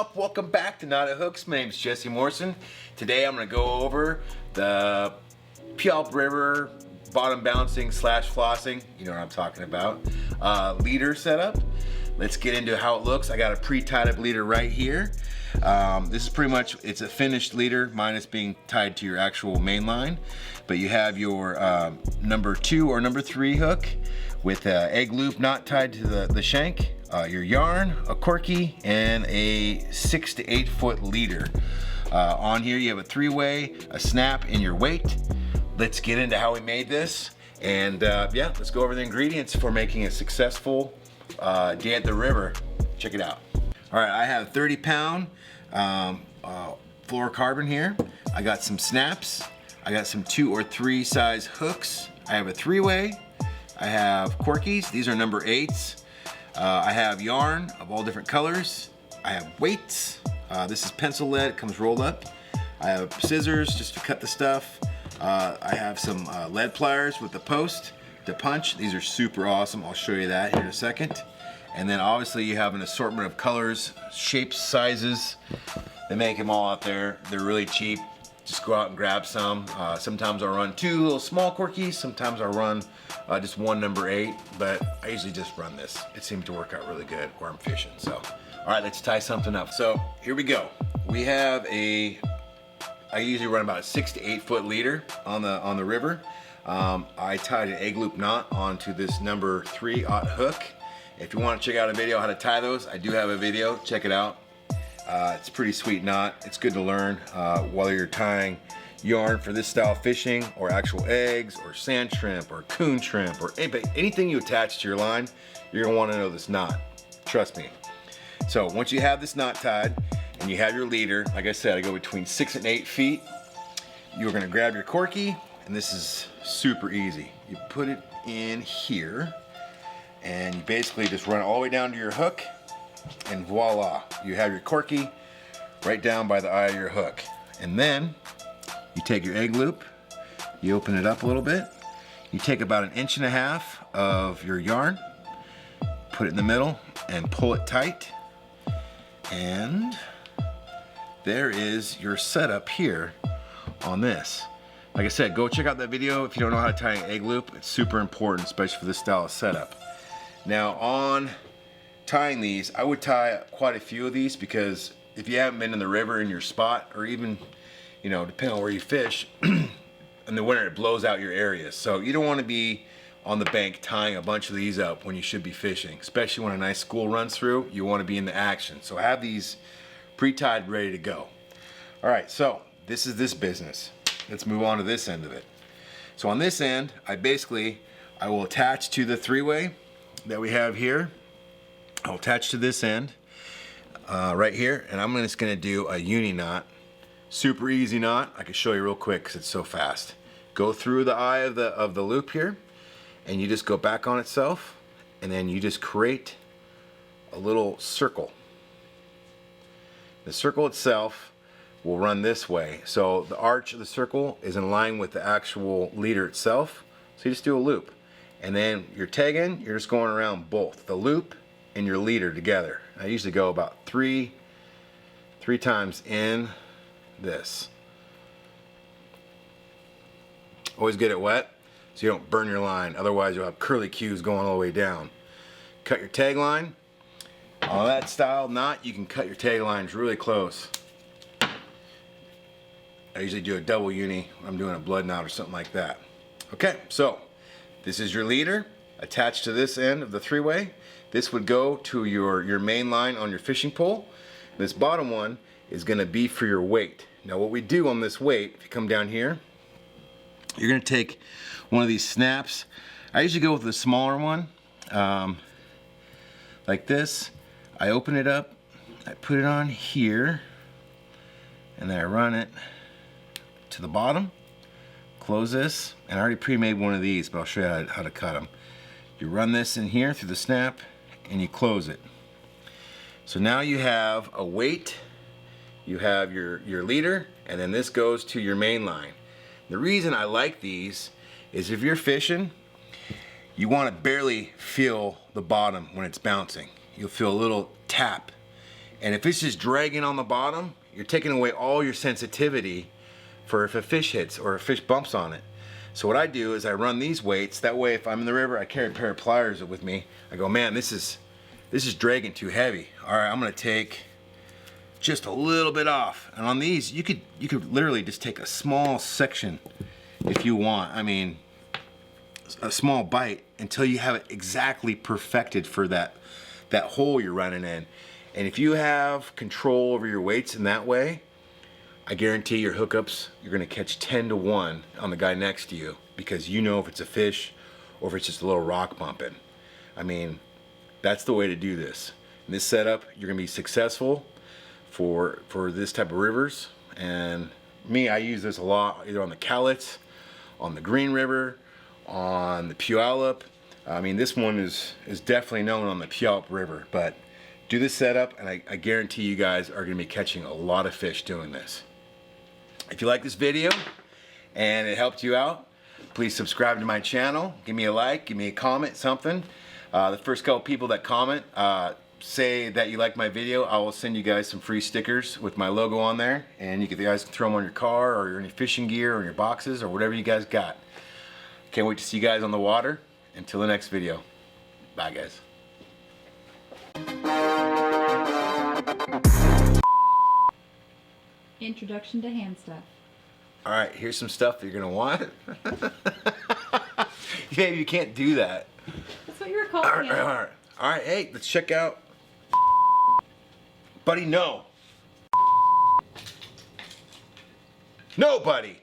up? Welcome back to Knotted Hooks. My name is Jesse Morrison. Today I'm going to go over the Puyallup River bottom bouncing / flossing, you know what I'm talking about, leader setup. Let's get into how it looks. I got a pre-tied up leader right here. This is pretty much, it's a finished leader minus being tied to your actual main line. But you have your number 2 or number 3 hook with an egg loop knot tied to the shank, your yarn, a corky, and a 6 to 8 foot leader. On here you have a 3-way, a snap, and your weight. Let's get into how we made this. And yeah, let's go over the ingredients for making a successful day at the river. Check it out. All right, I have 30-pound fluorocarbon here. I got some snaps. I got some 2 or 3 size hooks. I have a 3-way. I have corkies. These are number 8s. I have yarn of all different colors. I have weights. This is pencil lead. It comes rolled up. I have scissors just to cut the stuff. I have some lead pliers with the post to punch. These are super awesome. I'll show you that here in a second. And then obviously you have an assortment of colors, shapes, sizes. They make them all out there. They're really cheap. Just go out and grab some. Sometimes I'll run 2 little small corkies. Sometimes I'll run just 1 number 8, but I usually just run this. It seems to work out really good where I'm fishing. So, all right, let's tie something up. So here we go. We have I usually run about a 6 to 8 foot leader on the river. I tied an egg loop knot onto this number 3/0 hook. If you want to check out a video how to tie those, I do have a video. Check it out. It's a pretty sweet knot. It's good to learn whether you're tying yarn for this style of fishing, or actual eggs, or sand shrimp, or coon shrimp, or anything you attach to your line. You're gonna want to know this knot. Trust me. So once you have this knot tied and you have your leader, like I said, I go between 6 and 8 feet. You're gonna grab your corky, and this is super easy. You put it in here, and you basically just run it all the way down to your hook, and voila, you have your corky right down by the eye of your hook. And then you take your egg loop, you open it up a little bit, you take about 1.5 inches of your yarn, put it in the middle, and pull it tight. And there is your setup here on this. Like I said, go check out that video if you don't know how to tie an egg loop. It's super important, especially for this style of setup. Now on tying these, I would tie quite a few of these, because if you haven't been in the river in your spot, or even, you know, depending on where you fish, in the winter it blows out your areas. So you don't want to be on the bank tying a bunch of these up when you should be fishing, especially when a nice school runs through. You want to be in the action. So have these pre-tied, ready to go. All right, so this is this business. Let's move on to this end of it. So on this end, I will attach to the 3-way that we have here. I'll attach to this end right here, and I'm just gonna do a uni knot. Super easy knot. I can show you real quick because it's so fast. Go through the eye of the loop here, and you just go back on itself, and then you just create a little circle. The circle itself will run this way, so the arch of the circle is in line with the actual leader itself. So you just do a loop, and then you're tagging, you're just going around both the loop and your leader together. I usually go about three times in this. Always get it wet so you don't burn your line, otherwise you'll have curly cues going all the way down. Cut your tag line. On that style knot, you can cut your tag lines really close. I usually do a double uni when I'm doing a blood knot or something like that. Okay, so this is your leader attached to this end of the 3-way. This would go to your main line on your fishing pole. This bottom one is gonna be for your weight. Now what we do on this weight, if you come down here, you're gonna take one of these snaps. I usually go with the smaller one, like this. I open it up, I put it on here, and then I run it to the bottom, close this, and I already pre-made one of these, but I'll show you how to cut them. You run this in here through the snap, and you close it. So now you have a weight, you have your leader, and then this goes to your main line. The reason I like these is if you're fishing, you want to barely feel the bottom when it's bouncing. You'll feel a little tap, And if it's just dragging on the bottom, you're taking away all your sensitivity for if a fish hits or a fish bumps on it. So what I do is I run these weights. That way, if I'm in the river, I carry a pair of pliers with me. I go, man, this is dragging too heavy. All right, I'm gonna take just a little bit off. And on these, you could literally just take a small section if you want. I mean, a small bite until you have it exactly perfected for that hole you're running in. And if you have control over your weights in that way, I guarantee your hookups, you're gonna catch 10 to 1 on the guy next to you, because you know if it's a fish or if it's just a little rock bumping. I mean, that's the way to do this. In this setup, you're gonna be successful for this type of rivers. And me, I use this a lot, either on the Cowlitz, on the Green River, on the Puyallup. I mean, this one is definitely known on the Puyallup River, but do this setup and I guarantee you guys are gonna be catching a lot of fish doing this. If you like this video and it helped you out, please subscribe to my channel. Give me a like, give me a comment, something. The first couple people that comment, say that you like my video, I will send you guys some free stickers with my logo on there, and you guys can throw them on your car or any fishing gear or your boxes or whatever you guys got. Can't wait to see you guys on the water. Until the next video. Bye, guys. Introduction to hand stuff. All right, here's some stuff that you're gonna want. Babe, you can't do that. That's what you were calling it. All right, hey, let's check out. Buddy, no. No, buddy.